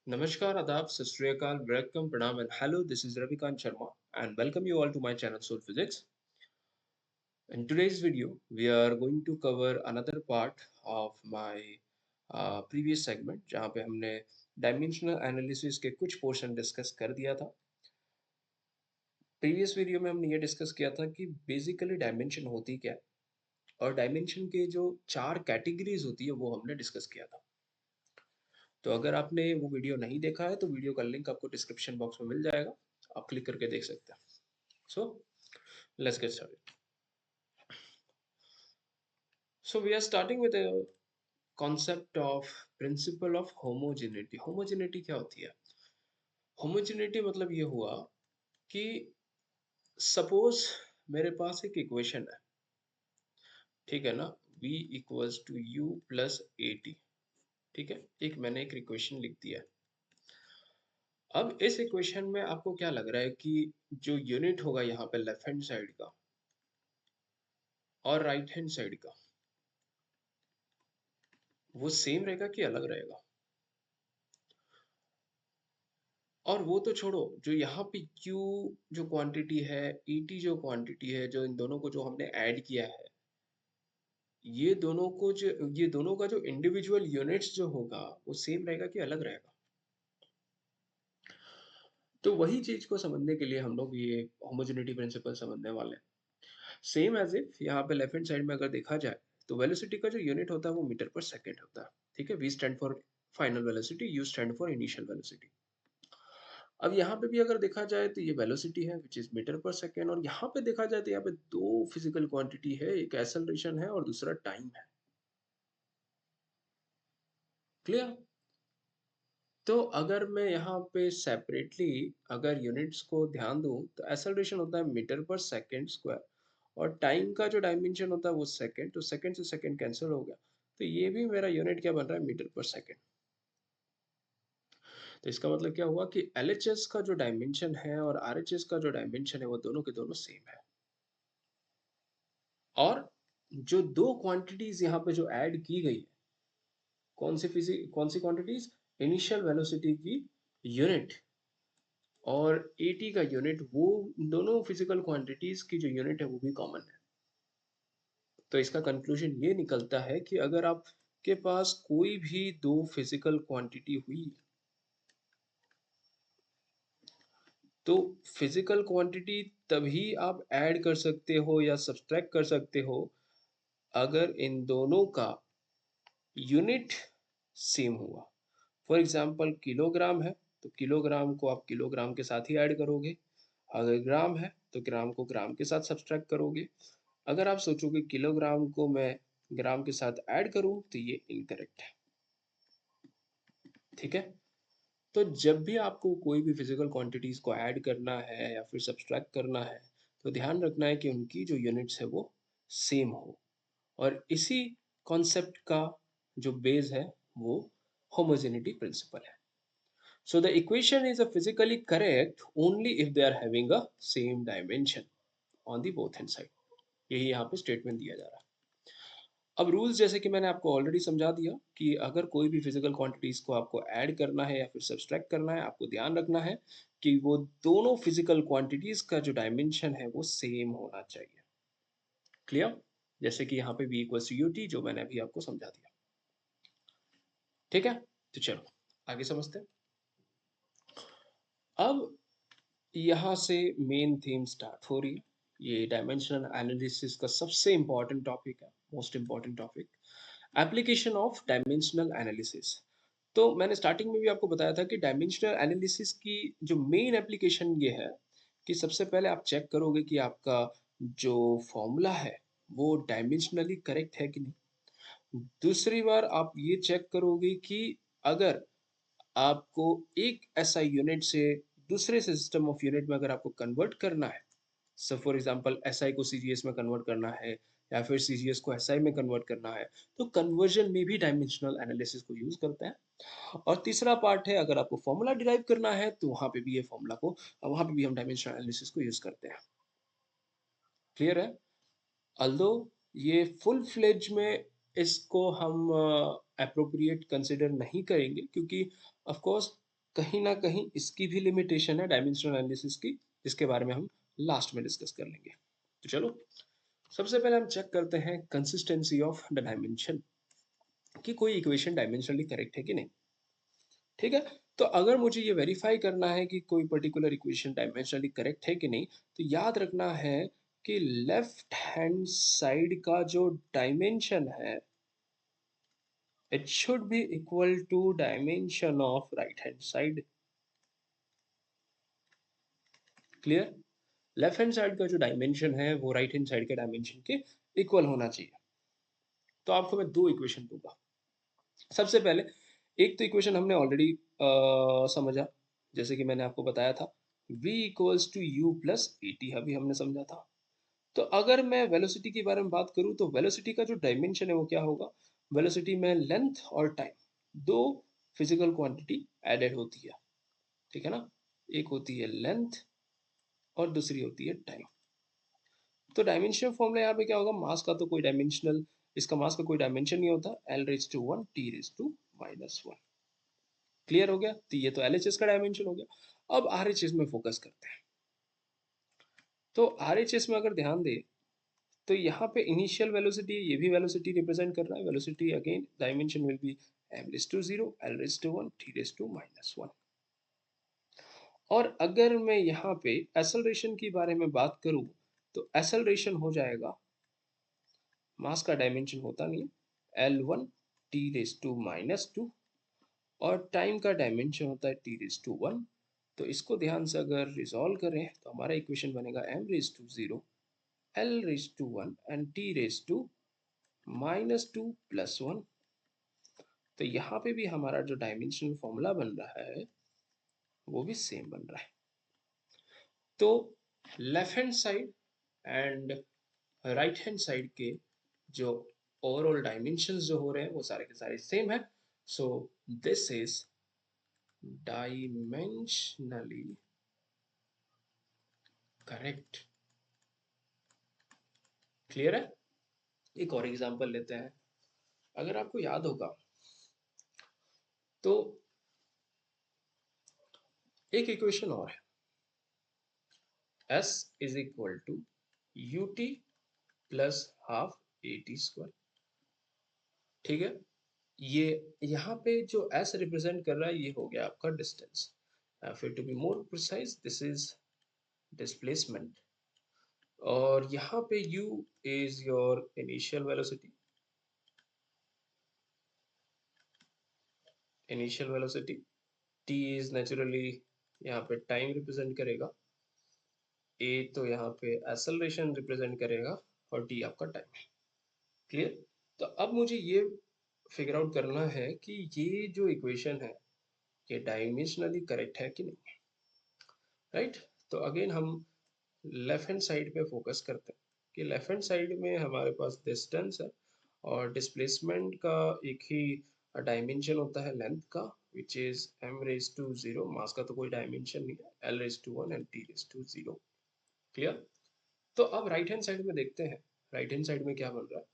Namaskar, Adab, Sat Sri Akal, welcome, Pranam, and hello. This is Ravikant Sharma, and welcome you all to my channel Soul Physics. In today's video, we are going to cover another part of my previous segment, जहाँ पे हमने dimensional analysis के कुछ portion discuss कर दिया था. Previous video में हमने ये डिस्कस किया था कि बेसिकली डायमेंशन होती क्या है और डायमेंशन के जो चार कैटेगरीज होती है वो हमने डिस्कस किया था. तो अगर आपने वो वीडियो नहीं देखा है तो वीडियो का लिंक आपको डिस्क्रिप्शन बॉक्स में मिल जाएगा, आप क्लिक करके देख सकते हैं. So let's get started. So we are starting with a concept of principle of homogeneity. Homogeneity क्या होती है? Homogeneity मतलब ये हुआ कि सपोज मेरे पास एक इक्वेशन है, ठीक है ना? V equals to U plus AT, ठीक है? मैंने एक इक्वेशन लिख दिया है. अब इस इक्वेशन में आपको क्या लग रहा है कि जो यूनिट होगा यहाँ पे लेफ्ट हैंड साइड का और राइट हैंड साइड का वो सेम रहेगा कि अलग रहेगा? और वो तो छोड़ो, जो यहाँ पे Q जो क्वांटिटी है, ET जो क्वांटिटी है, जो इन दोनों को जो हमने ऐड किया है, ये दोनों का जो इंडिविजुअल यूनिट्स जो होगा वो सेम रहेगा कि अलग रहेगा? तो वही चीज को समझने के लिए हम लोग ये होमोजेनिटी प्रिंसिपल समझने वाले हैं. सेम एज इफ यहाँ पे लेफ्ट हैंड साइड में अगर देखा जाए तो वेलोसिटी का जो यूनिट होता है वो मीटर पर सेकेंड होता है, ठीक है? V stand for final velocity, U stand for initial velocity. अब यहाँ पे भी अगर देखा जाए तो ये वेलोसिटी है विच इज मीटर पर सेकेंड, और यहाँ पे देखा जाए तो यहाँ पे दो फिजिकल क्वांटिटी है, एक एक्सेलरेशन है और दूसरा टाइम है. क्लियर? तो अगर मैं यहाँ पे सेपरेटली अगर यूनिट्स को ध्यान दूं तो एक्सेलरेशन होता है मीटर पर सेकेंड स्क्वायर, और टाइम का जो डायमेंशन होता है वो सेकेंड, तो सेकेंड से सेकेंड कैंसिल हो गया, तो ये भी मेरा यूनिट क्या बन रहा है? मीटर पर सेकेंड. तो इसका मतलब क्या हुआ कि LHS का जो डायमेंशन है और RHS का जो डायमेंशन है वो दोनों के दोनों सेम है. और जो दो क्वांटिटीज यहाँ पे जो ऐड की गई है, कौन सी क्वांटिटीज? इनिशियल वेलोसिटी की यूनिट और AT का यूनिट, वो दोनों फिजिकल क्वांटिटीज की जो यूनिट है वो भी कॉमन है. तो इसका कंक्लूजन ये निकलता है कि अगर आपके पास कोई भी दो फिजिकल क्वांटिटी हुई तो फिजिकल क्वांटिटी तभी आप ऐड कर सकते हो या सब्सट्रैक्ट कर सकते हो अगर इन दोनों का यूनिट सेम हुआ. फॉर एग्जाम्पल किलोग्राम है तो किलोग्राम को आप किलोग्राम के साथ ही ऐड करोगे, अगर ग्राम है तो ग्राम को ग्राम के साथ सब्सट्रैक्ट करोगे. अगर आप सोचोगे किलोग्राम को मैं ग्राम के साथ ऐड करूं तो ये इनकरेक्ट है, ठीक है? तो जब भी आपको कोई भी फिजिकल क्वांटिटीज को ऐड करना है या फिर सब्सट्रैक्ट करना है तो ध्यान रखना है कि उनकी जो यूनिट्स है वो सेम हो. और इसी कॉन्सेप्ट का जो बेस है वो होमोजेनिटी प्रिंसिपल है. So the equation is a physically correct only if they are having a same dimension on the both hand side. यही यहाँ पे स्टेटमेंट दिया जा रहा है. अब रूल्स जैसे कि मैंने आपको ऑलरेडी समझा दिया कि अगर कोई भी फिजिकल क्वांटिटीज को आपको ऐड करना है या फिर सब्सट्रैक्ट करना है, आपको ध्यान रखना है कि वो दोनों फिजिकल क्वांटिटीज का जो डायमेंशन है वो सेम होना चाहिए. क्लियर? जैसे कि यहाँ पे V इक्वल टू UT जो मैंने अभी आपको समझा दिया, ठीक है? तो चलो आगे समझते हैं. अब यहाँ से मेन थीम स्टार्ट हो रही है. ये डायमेंशनल एनालिसिस का सबसे इंपॉर्टेंट टॉपिक है, most important topic, application of dimensional analysis. तो मैंने स्टार्टिंग में भी आपको बताया था कि डायमेंशनल एनालिसिस की जो मेन एप्लीकेशन ये है कि सबसे पहले आप चेक करोगे कि आपका जो फॉर्मूला है वो डायमेंशनली करेक्ट है कि नहीं. दूसरी बार आप ये चेक करोगे कि अगर आपको एक SI यूनिट से दूसरे सिस्टम ऑफ यूनिट में अगर आपको कन्वर्ट करना है, सो फॉर एग्जांपल SI को CGS में कन्वर्ट करना है या फिर CGS को SI में कन्वर्ट करना है, तो कन्वर्जन में भी डायमेंशनल एनालिसिस को यूज करते हैं. और तीसरा पार्ट है अगर आपको फॉर्मूला डिराइव करना है तो वहां पे भी ये फॉर्मूला को, वहां पे भी हम डायमेंशनल एनालिसिस को यूज करते हैं. क्लियर है? अल्दो ये फुल फ्लेज में इसको हम अप्रोप्रिएट कंसिडर नहीं करेंगे क्योंकि ऑफ कोर्स कहीं ना कहीं इसकी भी लिमिटेशन है डायमेंशनल एनालिसिस की, जिसके बारे में हम लास्ट में डिस्कस कर लेंगे। तो चलो सबसे पहले हम चेक करते हैं कंसिस्टेंसी ऑफ द डायमेंशन, कि कोई इक्वेशन डायमेंशनली करेक्ट है कि नहीं। ठीक है, तो अगर मुझे ये वेरीफाई करना है कि कोई पर्टिकुलर इक्वेशन डायमेंशनली करेक्ट है कि नहीं, तो याद रखना है कि लेफ्ट हैंड साइड का जो डायमेंशन है it should be equal to dimension of right hand side. Clear? Left hand side का जो डायमेंशन है वो राइट हैंड साइड के डायमेंशन के इक्वल होना चाहिए। तो आपको मैं दो इक्वेशन दूंगा। सबसे पहले एक तो इक्वेशन हमने ऑलरेडी समझा, जैसे कि मैंने आपको बताया था v equals to u plus a t, अभी हमने समझा था। तो अगर मैं वेलोसिटी के बारे में बात करूं तो वेलोसिटी का जो डायमेंशन है वो क्या होगा, वेलोसिटी में लेंथ और टाइम दो फिजिकल क्वांटिटी एडेड होती है, ठीक है ना। एक होती है लेंथ और दूसरी होती है टाइम। तो डायमेंशन फॉर्मूला यहाँ पे क्या होगा, मास का तो कोई डायमेंशनल, इसका मास का कोई डायमेंशन नहीं होता, L raise to one T raise to minus one. Clear हो गया, तो ये तो एलएचएस का डायमेंशन हो गया। अब आरएचएस में फोकस करते हैं। तो आरएचएस में अगर ध्यान दे तो यहाँ पे इनिशियल वेलोसिटी, ये भी वेलोसिटी रिप्रेजेंट कर रहा है। Velocity again dimension will be M raise to zero L raise to one T raise to minus one. और अगर मैं यहाँ पे एक्सेलरेशन की बारे में बात करूँ तो एक्सेलरेशन हो जाएगा, मास का डायमेंशन होता नहीं है, L one T raise to minus two, और टाइम का डायमेंशन होता है टी रेज टू वन। तो इसको ध्यान से अगर रिजॉल्व करें तो हमारा इक्वेशन बनेगा M raise to zero L raise to one and T raise to minus two plus one. तो यहाँ पे भी हमारा जो डायमेंशनल फॉर्मूला बन रहा है वो भी सेम बन रहा है। तो left hand side and right hand side के जो ओवरऑल डायमेंशंस जो हो रहे हैं वो सारे के सारे सेम है। सो this is dimensionally correct. Clear है? एक और एग्जांपल लेते हैं। अगर आपको याद होगा तो एक इक्वेशन और है, s is equal to u t plus half a t square. ठीक है, ये यहाँ पे जो s रिप्रेजेंट कर रहा है ये हो गया आपका डिस्टेंस, फिर to be more precise this is displacement, और यहाँ पे u is your initial velocity, initial velocity, t is naturally यहाँ पे टाइम रिप्रेजेंट करेगा, a तो यहाँ पे एक्सेलरेशन रिप्रेजेंट करेगा और t आपका टाइम है। क्लियर? तो अब मुझे ये फिगर आउट करना है कि ये जो इक्वेशन है ये डायमेंशनली करेक्ट है कि नहीं, राइट। तो अगेन हम लेफ्ट हैंड साइड पे फोकस करते हैं कि लेफ्ट हैंड साइड में हमारे पास डिस्टेंस है और डिस्प्लेसमेंट का एक ही डायमेंशन होता है लेंथ का, which is M raise to zero, mass का तो कोई डायमेंशन नहीं है, L raise to one and T raise to zero. Clear? तो अब राइट हैंड साइड में देखते हैं, राइट हैंड साइड में क्या बन रहा है।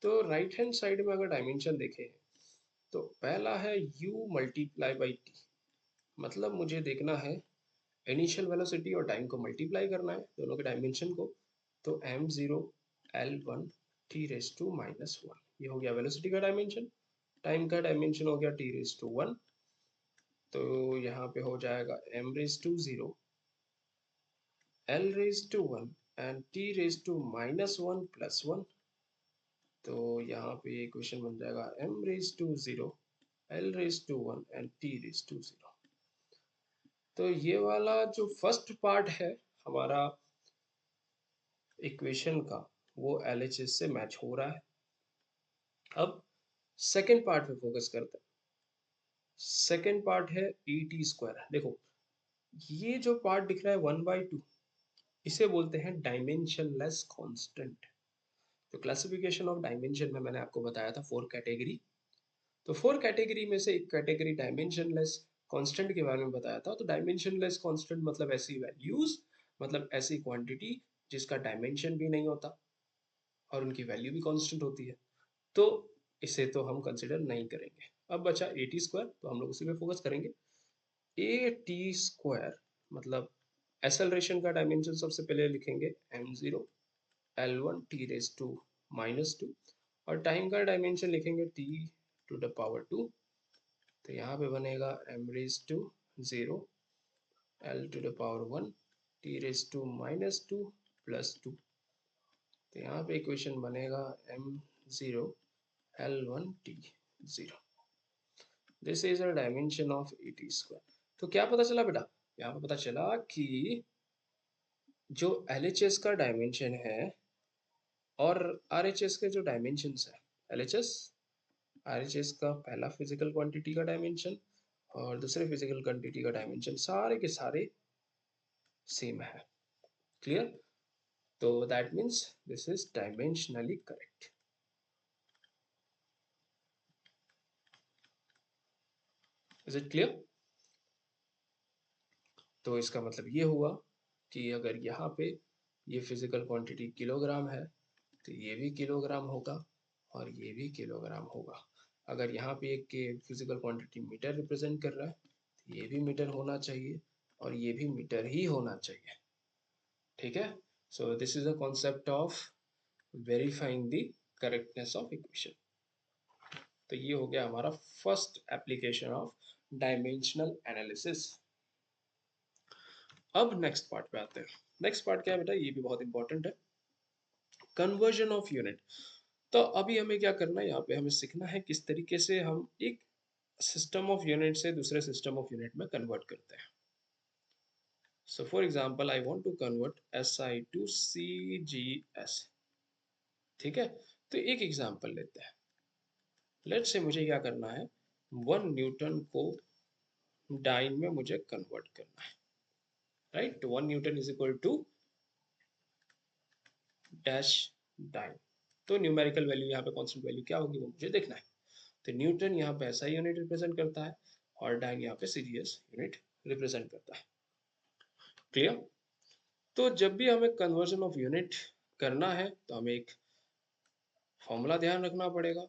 तो राइट हैंड साइड में अगर डायमेंशन देखें तो पहला है u मल्टीप्लाई बाई टी, मतलब मुझे देखना है इनिशियल वेलोसिटी और टाइम को मल्टीप्लाई करना है दोनों के डायमेंशन को। तो M zero L one T raise to minus one, ये हो गया वेलोसिटी का डायमेंशन। टाइम का डायमेंशन हो गया टी रेस टू वन, तो यहाँ पे हो जाएगा M raise to zero L raise to one and T raise to minus one plus one. तो यहाँ पे इक्वेशन बन जाएगा M raise to zero L raise to one and T raise to zero. तो ये वाला जो फर्स्ट पार्ट है हमारा इक्वेशन का वो एलएचएस से मैच हो रहा है। अब सेकेंड पार्ट पे फोकस करते हैं। सेकेंड पार्ट है ई टी स्क्वायर। देखो ये जो पार्ट दिख रहा है वन बाई टू, इसे बोलते हैं डायमेंशनलेस कांस्टेंट। तो क्लासिफिकेशन ऑफ डायमेंशन में मैंने आपको बताया था फोर कैटेगरी। तो फोर कैटेगरी में से एक कैटेगरी डायमेंशनलेस कांस्टेंट के बारे में बताया था। तो डायमेंशनलेस कांस्टेंट मतलब ऐसी वैल्यूज, मतलब ऐसी क्वांटिटी जिसका डायमेंशन भी नहीं होता और उनकी वैल्यू भी कांस्टेंट होती है। तो इसे तो हम कंसिडर नहीं करेंगे। अब बचा ए टी स्क्वायर, तो हम लोग उसी पे फोकस करेंगे। ए टी स्क्वायर, मतलब एक्सेलरेशन का डायमेंशन सबसे पहले लिखेंगे m0 l1 t raise to -2, और टाइम का डायमेंशन लिखेंगे t टू द पावर 2। तो यहाँ पे बनेगा m raise to 0 l to the power 1 t raise to -2 plus 2। तो यहाँ पे इक्वेशन बनेगा m0 l1 t 0। This is a dimension of A t square. तो क्या पता चला बेटा? यहाँ पे पता चला कि जो LHS का डायमेंशन है और RHS के जो डायमेंशंस है, LHS RHS का पहला फिजिकल क्वांटिटी का डायमेंशन और दूसरे फिजिकल क्वांटिटी का डायमेंशन सारे के सारे सेम है। क्लियर? तो that means this is dimensionally correct. Is it clear? तो इसका मतलब ये हुआ कि अगर यहाँ पे ये फिजिकल क्वांटिटी किलोग्राम है तो ये भी किलोग्राम होगा और ये भी किलोग्राम होगा। अगर यहाँ पे एक फिजिकल क्वांटिटी मीटर रिप्रेजेंट कर रहा है तो ये भी मीटर होना चाहिए और ये भी मीटर ही होना चाहिए। ठीक है? सो this is a concept of verifying the correctness of equation. तो ये हो गया हमारा first application of dimensional analysis. अब नेक्स्ट पार्ट पे आते हैं। नेक्स्ट पार्ट क्या है बेटा? ये भी बहुत इंपॉर्टेंट है, कन्वर्जन ऑफ यूनिट। तो अभी हमें क्या करना है, यहाँ पे हमें सीखना है किस तरीके से हम एक सिस्टम ऑफ यूनिट से दूसरे सिस्टम ऑफ यूनिट में कन्वर्ट करते हैं। So for example I want to convert SI to CGS। ठीक है? तो एक एग्जांपल लेते हैं। लेट्स से मुझे क्या करना है, 1 न्यूटन को डाइन में मुझे कन्वर्ट करना है, right? 1 newton is equal to dash dyne. तो न्यूमेरिकल वैल्यू यहाँ पे कांस्टेंट वैल्यू क्या होगी वो मुझे देखना है। तो न्यूटन यहाँ पे SI यूनिट रिप्रेजेंट करता है और डाइन यहाँ पे CGS यूनिट रिप्रेजेंट करता है। क्लियर? तो जब भी हमें कन्वर्जन ऑफ यूनिट करना है तो हमें एक फॉर्मूला ध्यान रखना पड़ेगा,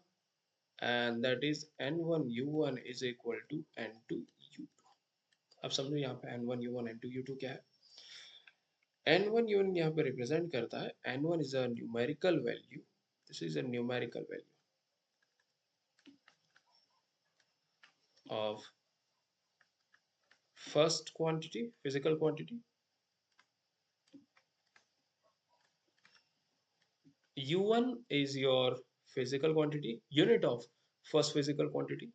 and that is N1U1 is equal to N2U2। अब समझो यहाँ पे N1U1 N2U2 क्या है। N1U1 यहाँ पे रिप्रेजेंट करता है, N1 is a numerical value, this is a numerical value of first quantity, physical quantity. U1 is your physical quantity, unit of first physical quantity.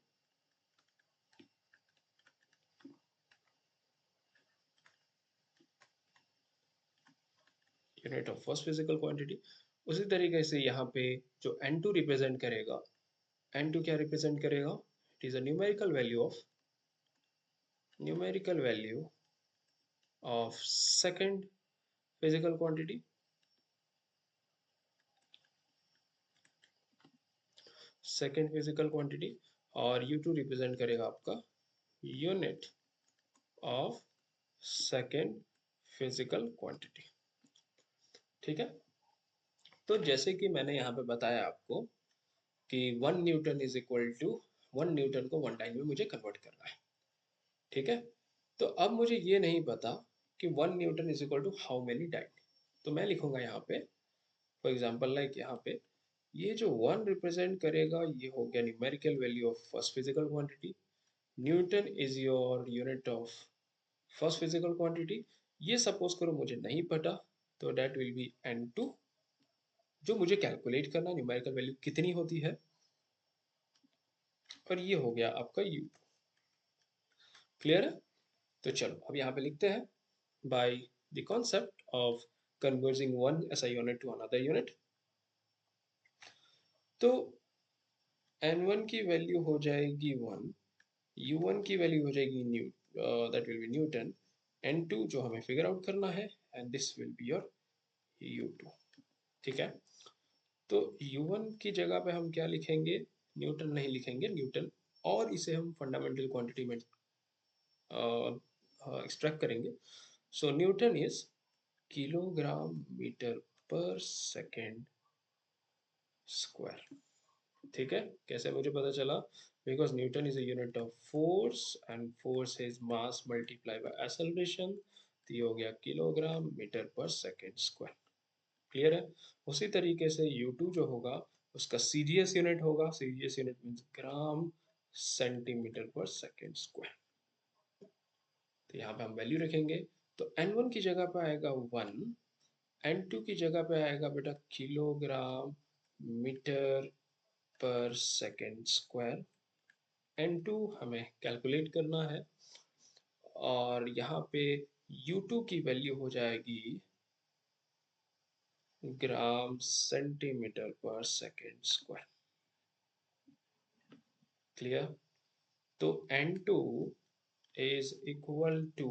Unit of first physical quantity. उसी तरीके से यहाँ पे जो N2 represent करेगा, N2 क्या represent करेगा? It is a numerical value of second physical quantity. Second physical quantity. और U2 रिप्रेजेंट करेगा आपका unit of second physical quantity. ठीक है? तो जैसे कि मैंने यहाँ पे बताया आपको कि 1 newton is equal to 1 newton को 1 डाइन में मुझे कन्वर्ट करना है। ठीक है? तो अब मुझे ये नहीं पता कि 1 newton is equal to how many dyne. तो मैं लिखूंगा यहाँ पे फॉर एग्जाम्पल लाइक यहाँ पे ये जो 1 रिप्रेजेंट करेगा ये हो गया numerical value of first physical quantity. Newton is your unit of first physical quantity. ये सपोज करो मुझे नहीं पता, तो डेट विल बी N2, जो मुझे कैलकुलेट करना न्यूमेरिकल वैल्यू कितनी होती है, और ये हो गया आपका U। क्लियर है? तो चलो अब यहाँ पे लिखते हैं, by the concept of converging one SI unit to another unit. तो N1 की वैल्यू हो जाएगी 1, U1 की वैल्यू हो जाएगी that will be Newton, N2 जो हमें फिगर आउट करना है, and this will be your U2। ठीक है? तो U1 की जगह पे हम क्या लिखेंगे? न्यूटन नहीं लिखेंगे, न्यूटन, और इसे हम फंडामेंटल क्वांटिटी में एक्सट्रैक्ट करेंगे। सो न्यूटन इज किलोग्राम मीटर पर सेकेंड स्क्वायर। ठीक है? कैसे मुझे पता चला? because Newton is a unit of force and force is mass multiplied by acceleration, तो ये हो गया किलोग्राम मीटर पर सेकेंड स्क्वायर। क्लियर है? उसी तरीके से U2 जो होगा उसका सीजीएस यूनिट होगा, सीजीएस यूनिट मीन्स ग्राम सेंटीमीटर पर सेकेंड स्क्वायर। तो यहाँ पे हम वैल्यू रखेंगे, तो N1 की जगह पे आएगा 1, N2 की जगह पे आएगा बेटा किलोग्राम मीटर पर सेकेंड स्क्वायर। N2 हमें कैलकुलेट करना है और यहाँ पे U2 की वैल्यू हो जाएगी ग्राम सेंटीमीटर पर सेकेंड स्क्वायर। क्लियर? तो N2 is equal to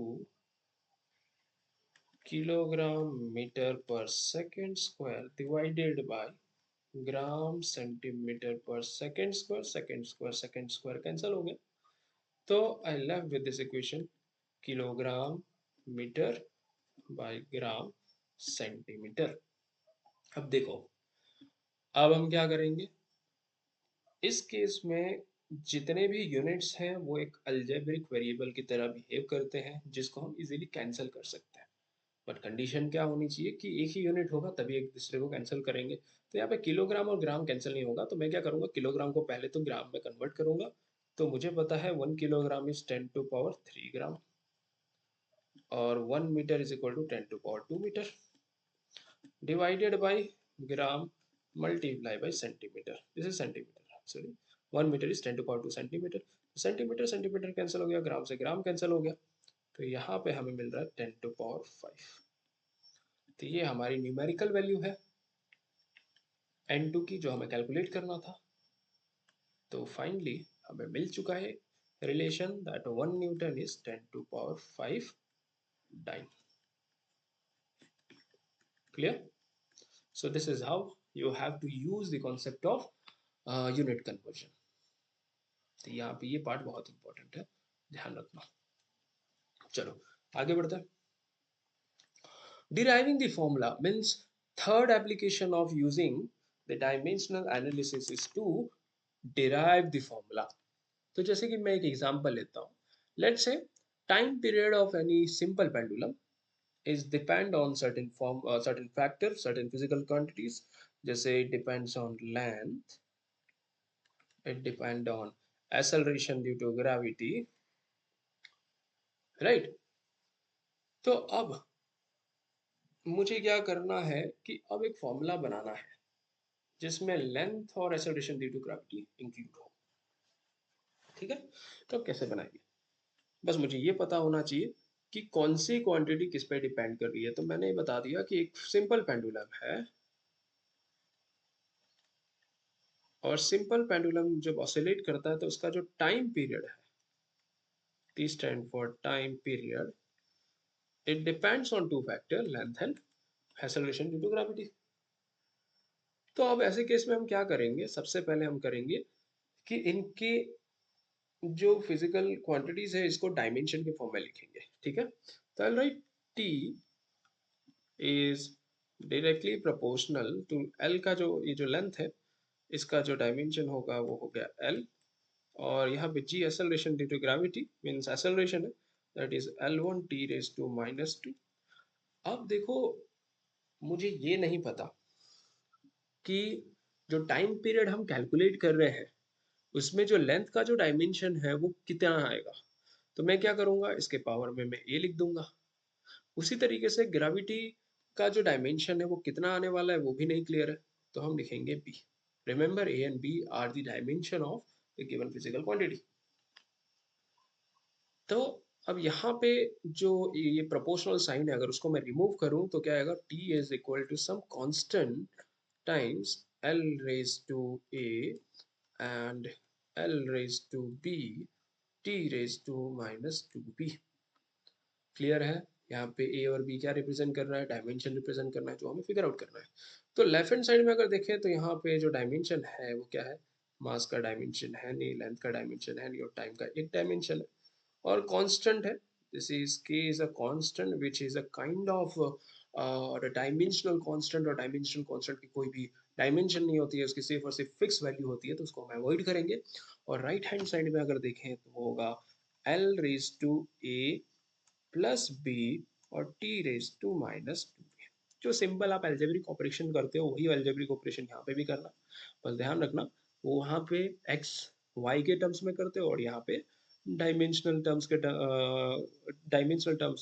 kilogram meter per second square divided by gram centimetre पर सेकेंड स्क्वायर कैंसिल हो गया, तो I left with this equation kilogram metre by gram centimetre. अब देखो, अब हम क्या करेंगे इस केस में, जितने भी यूनिट्स हैं वो एक अलजेब्रिक वेरिएबल की तरह बिहेव करते हैं जिसको हम इजीली कैंसिल कर सकते हैं। बट कंडीशन क्या होनी चाहिए कि एक ही यूनिट होगा तभी एक दूसरे को कैंसिल करेंगे। तो यहाँ पे किलोग्राम और ग्राम कैंसिल नहीं होगा, तो मैं क्या करूँगा, किलोग्राम को पहले तो ग्राम में कन्वर्ट करूँगा। तो मुझे पता है 1 किलोग्राम इज 10⁻³ ग्राम और 1 मीटर इज इक्वल टू 10⁻²मीटर divided by gram multiply by centimetre, this is centimetre, sorry 1 metre is 10⁻²सेंटीमीटर। सेंटीमीटर सेंटीमीटर कैंसिल हो गया, ग्राम से ग्राम कैंसिल हो गया, तो यहाँ पे हमें मिल रहा है 10⁻⁵। तो ये हमारी न्यूमेरिकल वैल्यू है N2 की जो हमें कैलकुलेट करना था। तो फाइनली हमें मिल चुका है relation that 1 newton is 10⁵ dyne. Clear? So this is how you have to use the concept of unit conversion। तो यहाँ पे ये पार्ट बहुत इंपॉर्टेंट है, ध्यान रखना। चलो आगे बढ़ते हैं। Deriving the formula means third application of using the dimensional analysis is to derive the formula। तो जैसे कि मैं एक एग्जांपल लेता हूँ, let's say time period of any simple pendulum is depend on certain factor, certain physical quantities, जैसे it depends on length, it depend on acceleration due to gravity, right? तो अब मुझे क्या करना है कि अब एक फॉर्मूला बनाना है जिसमें लेंथ और acceleration due to gravity include हो। ठीक है, तो अब कैसे बनाएंगे, बस मुझे ये पता होना चाहिए कि कौन सी क्वांटिटी किस पे डिपेंड कर रही है। तो मैंने बता दिया कि एक सिंपल पेंडुलम है और सिंपल पेंडुलम जब ऑसिलेट करता है तो उसका जो टाइम पीरियड है, T stand for time period, it depends on two factor, length and acceleration due to gravity। तो अब ऐसे केस में हम क्या करेंगे, सबसे पहले हम करेंगे कि इनके जो फिजिकल क्वांटिटीज है इसको डायमेंशन के फॉर्म में लिखेंगे। ठीक है, तो I right T is directly proportional to L का जो ये जो लेंथ है इसका जो डायमेंशन होगा वो हो गया L, और यहाँ पे G acceleration due to gravity means acceleration है, that is L1 T raised to -2। अब देखो, मुझे ये नहीं पता कि जो टाइम पीरियड हम कैलकुलेट कर रहे हैं उसमें जो लेंथ का जो डायमेंशन है वो कितना आएगा। तो मैं क्या करूंगा, इसके पावर में मैं ए लिख दूंगा। उसी तरीके से ग्रेविटी का जो डायमेंशन है वो कितना आने वाला है वो भी नहीं क्लियर है, तो हम लिखेंगे B. Remember A and B are the dimension of the given physical quantity. तो अब यहाँ पे जो ये प्रोपोर्शनल साइन है अगर उसको मैं रिमूव करूँ तो क्या आएगा, T is equal to some constant times L raise to A and L raise to B T raise to -2b। Clear है? यहाँ पे ए और बी क्या रिप्रेजेंट कर रहा है, डायमेंशन रिप्रेजेंट करना है जो हमें फिगर आउट करना है। तो लेफ्ट हैंड साइड में अगर देखें तो यहाँ पे जो डायमेंशन है वो क्या है, मास का डायमेंशन है नहीं, लेंथ का डायमेंशन है नहीं, और टाइम का एक डायमेंशन है और कांस्टेंट है। This is k is a constant which is a kind of dimensional constant, और dimensional constant की कोई भी डायमेंशन नहीं होती है, उसकी सिर्फ और सिर्फ फिक्स वैल्यू होती है, तो उसको हम अवॉइड करेंगे। और राइट हैंड साइड में अगर देखें तो वो होगा L raise to A plus B और T raise to minus two. जो सिंपल आप अलजेब्रिक ऑपरेशन करते हो वही अलजेब्रिक ऑपरेशन यहाँ पे भी करना, बस ध्यान रखना वो वहाँ पे एक्स वाई के टर्म्स में करते हो और यहाँ पे डायमेंशनल टर्म्स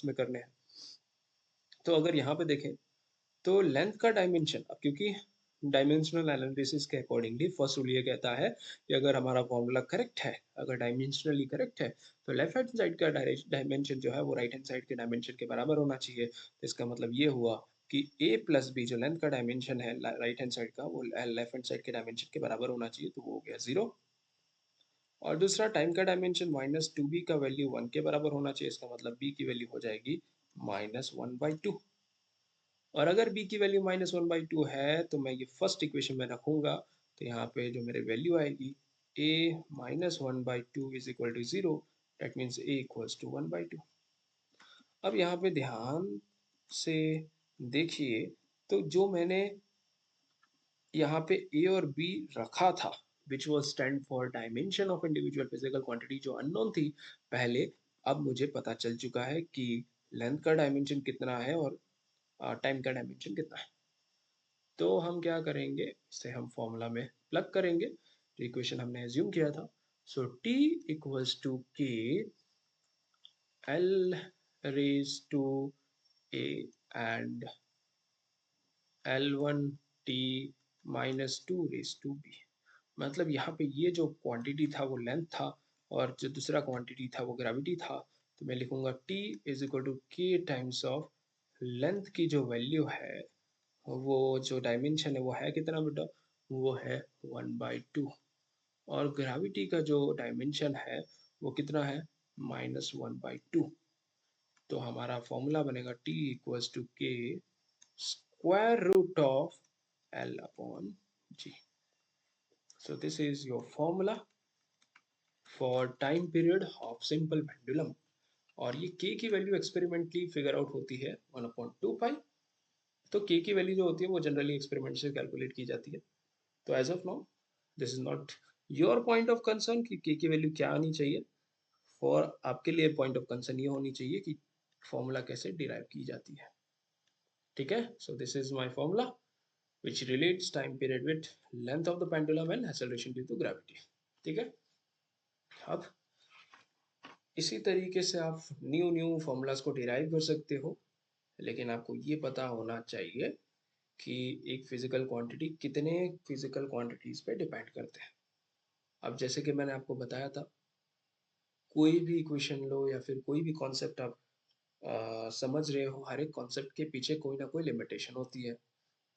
में करने हैं। तो अगर यहाँ पे देखें तो लेंथ का डायमेंशन, अब क्योंकि डायमेंशनल एनालिसिस के अकॉर्डिंगली फर्स्ट रूल ये कहता है कि अगर हमारा फॉर्मूला करेक्ट है, अगर डायमेंशनली करेक्ट है, तो लेफ्ट हैंड साइड का डायमेंशन जो है वो राइट हैंड साइड के डायमेंशन के बराबर होना चाहिए। तो इसका मतलब ये हुआ कि a प्लस बी जो लेंथ का डायमेंशन है राइट हैंड साइड का, वो लेफ्ट हैंड साइड के डायमेंशन के बराबर होना चाहिए, तो वो हो गया 0। और दूसरा टाइम का डायमेंशन माइनस टू बी का वैल्यू 1 के बराबर होना चाहिए, इसका मतलब b की वैल्यू हो जाएगी -1/2। और अगर b की वैल्यू -1/2 है तो मैं ये फर्स्ट इक्वेशन में रखूंगा, तो यहाँ पे जो मेरे वैल्यू आएगी a -1/2 is equal to 0, that means a equals to 1/2। अब यहाँ पे ध्यान से देखिए, तो जो मैंने यहाँ पे a और b रखा था which was stand for dimension of individual physical quantity, जो अननोन थी पहले, अब मुझे पता चल चुका है कि लेंथ का डायमेंशन कितना है और टाइम का डायमेंशन कितना है। तो हम क्या करेंगे, इसे हम फॉर्मूला में प्लग करेंगे, जो इक्वेशन हमने एज्यूम किया था। So t equals to K L raise to A and L1 t -2 raise to B. मतलब यहाँ पे ये जो क्वांटिटी था वो लेंथ था, और जो दूसरा क्वांटिटी था वो ग्रेविटी था। तो मैं लिखूंगा t इज इक्वल टू के टाइम्स ऑफ लेंथ की जो वैल्यू है, वो जो डायमेंशन है वो है कितना बेटा, वो है 1/2। और ग्रेविटी का जो डायमेंशन है वो कितना है, -1/2। तो हमारा फॉर्मूला बनेगा t इक्वल्स टू के square root of L upon G. So this is your formula for time period of simple pendulum. और ये k की वैल्यू एक्सपेरिमेंटली फिगर आउट होती है 1/2 पाई। तो k की वैल्यू जो होती है वो जनरली एक्सपेरिमेंट से कैलकुलेट की जाती है। तो as of now this is not your point of concern कि k की वैल्यू क्या आनी चाहिए। फॉर आपके लिए पॉइंट ऑफ कंसर्न ये होनी चाहिए कि फॉर्मूला कैसे डिराइव की जाती है। ठीक है, सो this is my formula which relates time period with length of the pendulum and acceleration due to gravity। ठीक है, अब इसी तरीके से आप न्यू न्यू फॉर्मूलाज को डिराइव कर सकते हो, लेकिन आपको ये पता होना चाहिए कि एक फिजिकल क्वांटिटी कितने फिजिकल क्वांटिटीज पे डिपेंड करते हैं। अब जैसे कि मैंने आपको बताया था, कोई भी इक्वेशन लो या फिर कोई भी कॉन्सेप्ट आप समझ रहे हो, हर एक कॉन्सेप्ट के पीछे कोई ना कोई लिमिटेशन होती है।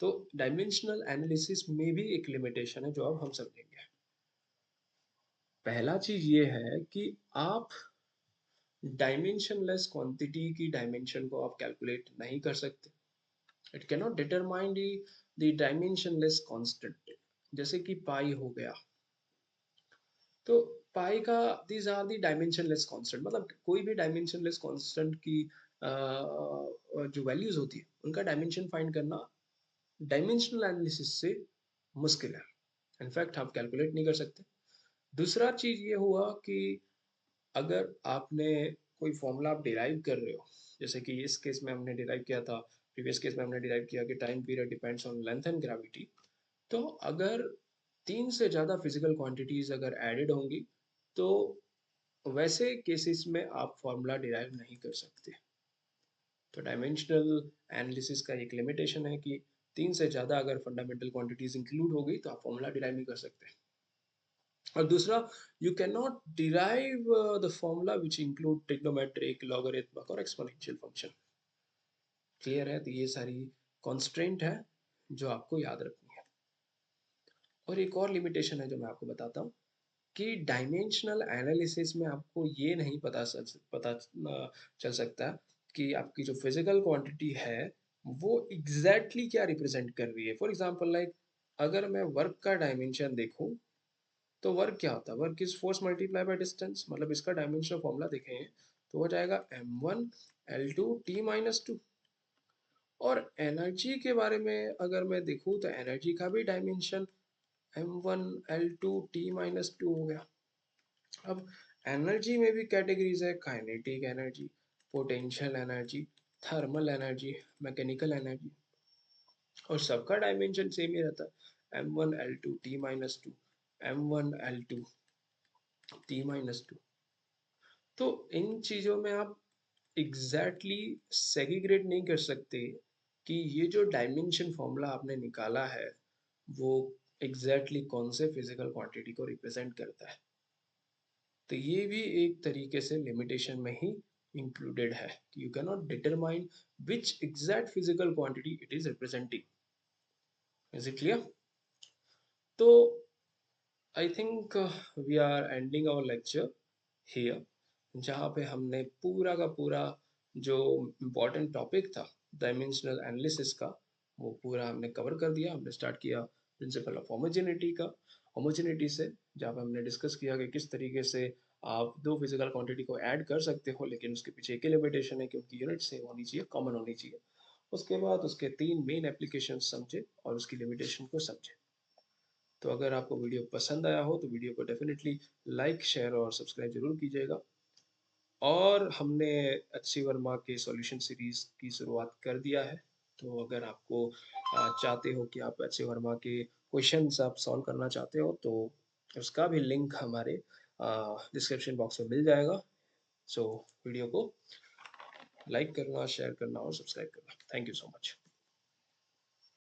तो डायमेंशनल एनालिसिस में भी एक लिमिटेशन है जो अब हम समझेंगे। पहला चीज ये है कि आप डायमेंशनलेस क्वांटिटी की डायमेंशन को आप कैलकुलेट नहीं कर सकते। It can not determine the dimensionless constant, जैसे कि पाई हो गया। तो पाई का these are the dimensionless constant, मतलब कोई भी डायमेंशनलेस कांस्टेंट की जो वैल्यूज होती है उनका डायमेंशन फाइंड करना डायमेंशनल एनालिसिस से मुश्किल है। इनफैक्ट आप कैलकुलेट नहीं कर सकते। दूसरा चीज ये हुआ कि अगर आपने कोई फॉर्मूला आप डिराइव कर रहे हो, जैसे कि इस केस में हमने डिराइव किया था, प्रीवियस केस में हमने डिराइव किया कि time period depends on length and gravity. तो अगर 3 से ज़्यादा फिजिकल क्वांटिटीज अगर एडेड होंगी, तो वैसे केसेस में आप फॉर्मूला डिराइव नहीं कर सकते। तो डायमेंशनल एनालिसिस का एक लिमिटेशन है कि 3 से ज़्यादा अगर फंडामेंटल क्वांटिटीज इंक्लूड हो गई तो आप फॉर्मूला डिराइव नहीं कर सकते। और दूसरा, you can not derive the formula which include trigonometric, logarithmic और एक्सपोनेंशियल फंक्शन। क्लियर है, तो ये सारी कॉन्स्ट्रेंट है जो आपको याद रखनी है। और एक और लिमिटेशन है जो मैं आपको बताता हूँ कि डायमेंशनल एनालिसिस में आपको ये नहीं पता चल सकता कि आपकी जो फिजिकल क्वांटिटी है वो एग्जैक्टली क्या रिप्रेजेंट कर रही है। फॉर एग्जांपल लाइक अगर मैं वर्क का डायमेंशन देखूं, तो वर्क क्या होता है, work is force multiply by distance. मतलब इसका डायमेंशन फॉर्मूला देखें तो हो जाएगा m1 l2 t -2। और एनर्जी के बारे में अगर मैं देखूँ तो एनर्जी का भी डायमेंशन m1 l2 t-2 हो गया। अब एनर्जी में भी कैटेगरीज है, kinetic energy, potential energy, thermal energy, mechanical energy, और सबका डायमेंशन सेम ही रहता है, m1 l2 t-2, m1 l2 t-2। तो इन चीजों में आप एग्जैक्टली सेग्रीगेट नहीं कर सकते कि ये जो डायमेंशन फॉर्मूला आपने निकाला है वो एग्जैक्टली कौन से फिजिकल क्वांटिटी को रिप्रेजेंट करता है। तो ये भी एक तरीके से लिमिटेशन में ही इंक्लूडेड है कि you can not determine which exact physical quantity it is representing. Is it clear? तो I think we are ending our lecture here, जहाँ पे हमने पूरा का पूरा जो इम्पोर्टेंट टॉपिक था डायमेंशनल एनालिसिस का वो पूरा हमने कवर कर दिया। हमने स्टार्ट किया प्रिंसिपल ऑफ होमोजेनिटी का, होमोजेनिटी से, जहाँ पे हमने डिस्कस किया कि किस तरीके से आप दो फिजिकल क्वांटिटी को ऐड कर सकते हो, लेकिन उसके पीछे एक ही लिमिटेशन है कि उनकी यूनिट सेम होनी चाहिए, कॉमन होनी चाहिए। उसके बाद उसके तीन मेन एप्लीकेशन समझे और उसकी लिमिटेशन को समझे। तो अगर आपको वीडियो पसंद आया हो तो वीडियो को डेफिनेटली लाइक, शेयर और सब्सक्राइब जरूर कीजिएगा। और हमने अच्छी वर्मा के सॉल्यूशन सीरीज की शुरुआत कर दिया है। तो अगर आपको चाहते हो कि आप अच्छे वर्मा के क्वेश्चंस आप सॉल्व करना चाहते हो तो उसका भी लिंक हमारे डिस्क्रिप्शन बॉक्स में मिल जाएगा। सो वीडियो को लाइक करना, शेयर करना और सब्सक्राइब करना। Thank you so much.